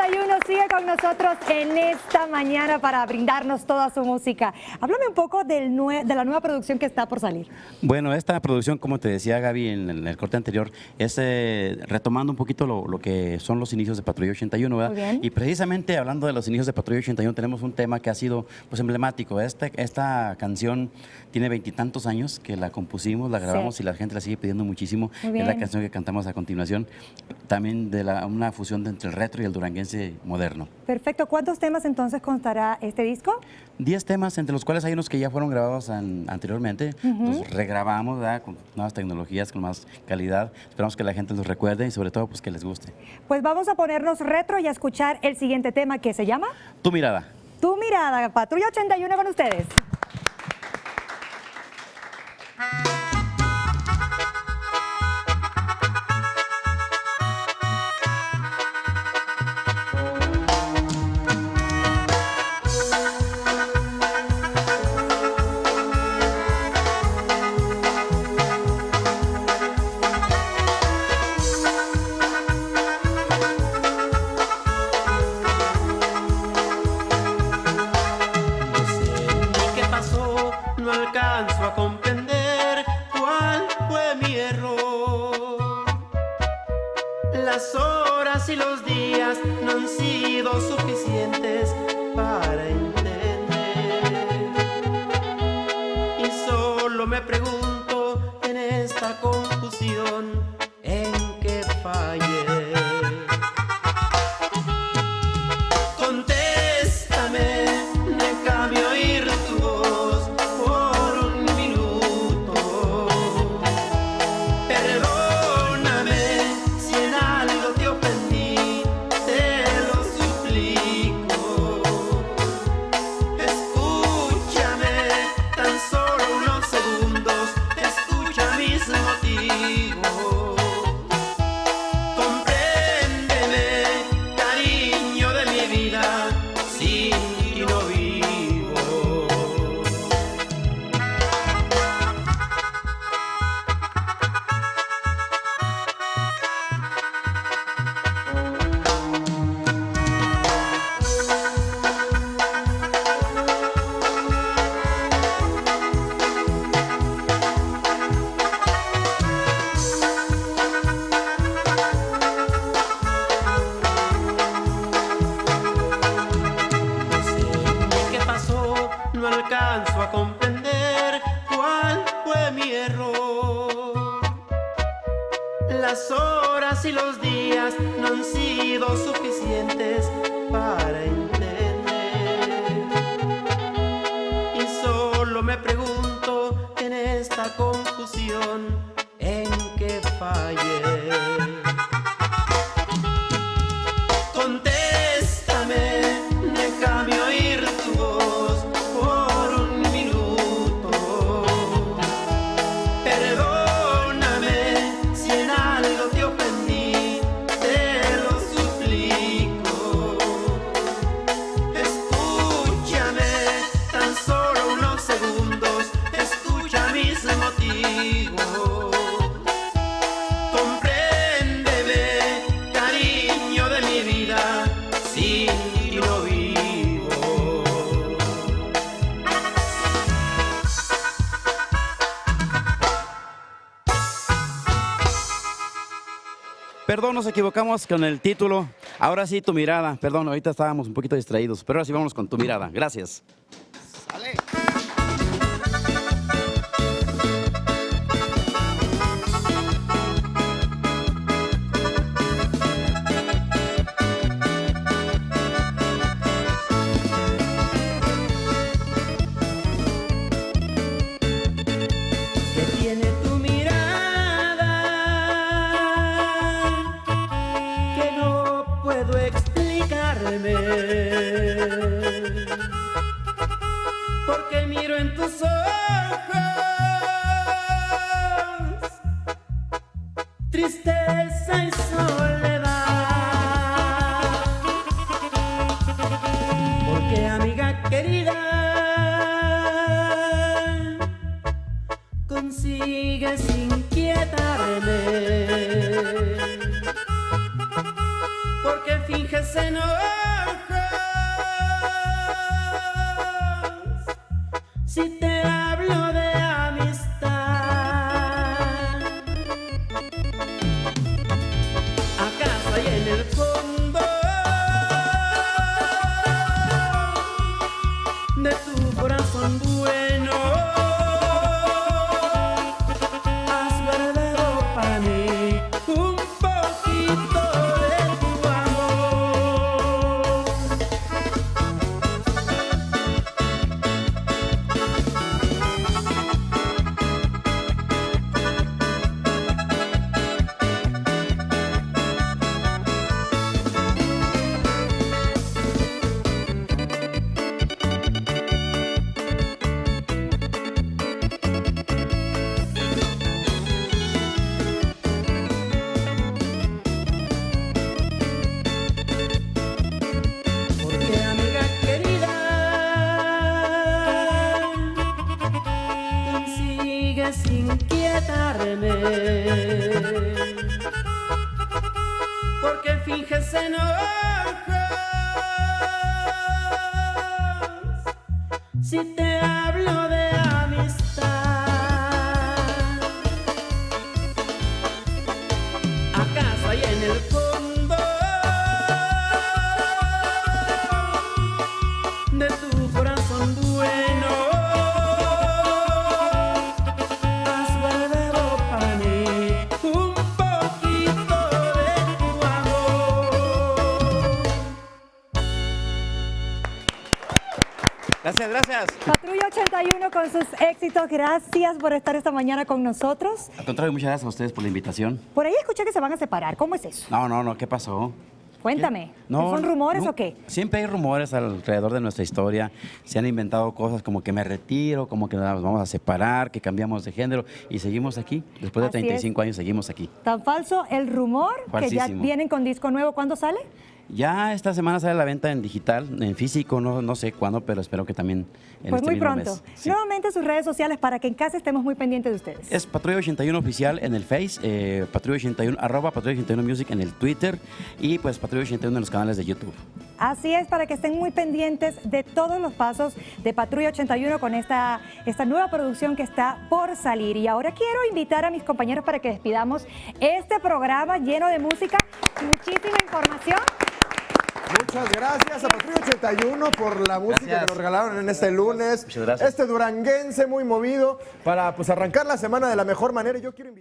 81 sigue con nosotros en esta mañana para brindarnos toda su música. Háblame un poco de la nueva producción que está por salir. Bueno, esta producción, como te decía Gaby en el corte anterior, es retomando un poquito lo que son los inicios de Patrulla 81, ¿verdad? Muy bien. Y precisamente hablando de los inicios de Patrulla 81, tenemos un tema que ha sido pues emblemático. Esta canción tiene 20 y tantos años que la compusimos, la grabamos y la gente la sigue pidiendo muchísimo. Muy bien. Es la canción que cantamos a continuación, también de una fusión entre el retro y el duranguense moderno. Perfecto. ¿Cuántos temas entonces constará este disco? 10 temas, entre los cuales hay unos que ya fueron grabados anteriormente, los regrabamos, ¿verdad? Con nuevas tecnologías, con más calidad. Esperamos que la gente los recuerde y sobre todo pues que les guste. Pues vamos a ponernos retro y a escuchar el siguiente tema que se llama Tu mirada. Tu mirada. Patrulla 81 con ustedes. No alcanzo a comprender cuál fue mi error. Las horas y los días no han sido suficientes para entender. Y solo me pregunto en esta confusión en qué fallé. No alcanzo a comprender cuál fue mi error. Las horas y los días no han sido suficientes para entender. Y solo me pregunto en esta confusión en qué fallé. Contéstame, déjame oír tu voz. Perdón, nos equivocamos con el título. Ahora sí, Tu mirada. Perdón, ahorita estábamos un poquito distraídos, pero ahora sí vámonos con Tu mirada. Gracias. ¡Sale! Porque miro en tus ojos tristeza y soledad. Porque amiga querida consigues inquietarme. Porque finges finges enojos. Si te hablo de amistad, ¿acaso hay en el fondo de tu corazón bueno has guardado para mí un poquito de tu amor? Porque amiga querida, tú sigues inquietarme, porque finges enojos. Si te hablo de amistad, ¿acaso hay en el fondo de tu corazón bueno has guardado para mí un poquito de tu amor? Gracias, gracias. Patrulla 81 con sus éxitos. Gracias por estar esta mañana con nosotros. Al contrario, muchas gracias a ustedes por la invitación. Por ahí escuché que se van a separar. ¿Cómo es eso? No, ¿qué pasó? Cuéntame. ¿Son rumores o qué? Siempre hay rumores alrededor de nuestra historia. Se han inventado cosas como que me retiro, como que nos vamos a separar, que cambiamos de género y seguimos aquí. Después de Así 35 años seguimos aquí. Tan falso el rumor que ya Falsísimo. vienen con disco nuevo. ¿Cuándo sale? Ya esta semana sale a la venta en digital, en físico, no sé cuándo, pero espero que también en Pues este muy mismo pronto. mes. Sí. Nuevamente sus redes sociales para que en casa estemos muy pendientes de ustedes. Es Patrulla 81 Oficial en el Face, Patrulla 81, @Patrulla 81 Music en el Twitter y pues Patrulla 81 en los canales de YouTube. Así es, para que estén muy pendientes de todos los pasos de Patrulla 81 con esta nueva producción que está por salir. Y ahora quiero invitar a mis compañeros para que despidamos este programa lleno de música, muchísima información. Muchas gracias a Patrulla 81 por la música Gracias. que nos regalaron en este lunes. Muchas gracias. Este duranguense muy movido para pues arrancar la semana de la mejor manera. Y yo quiero invitar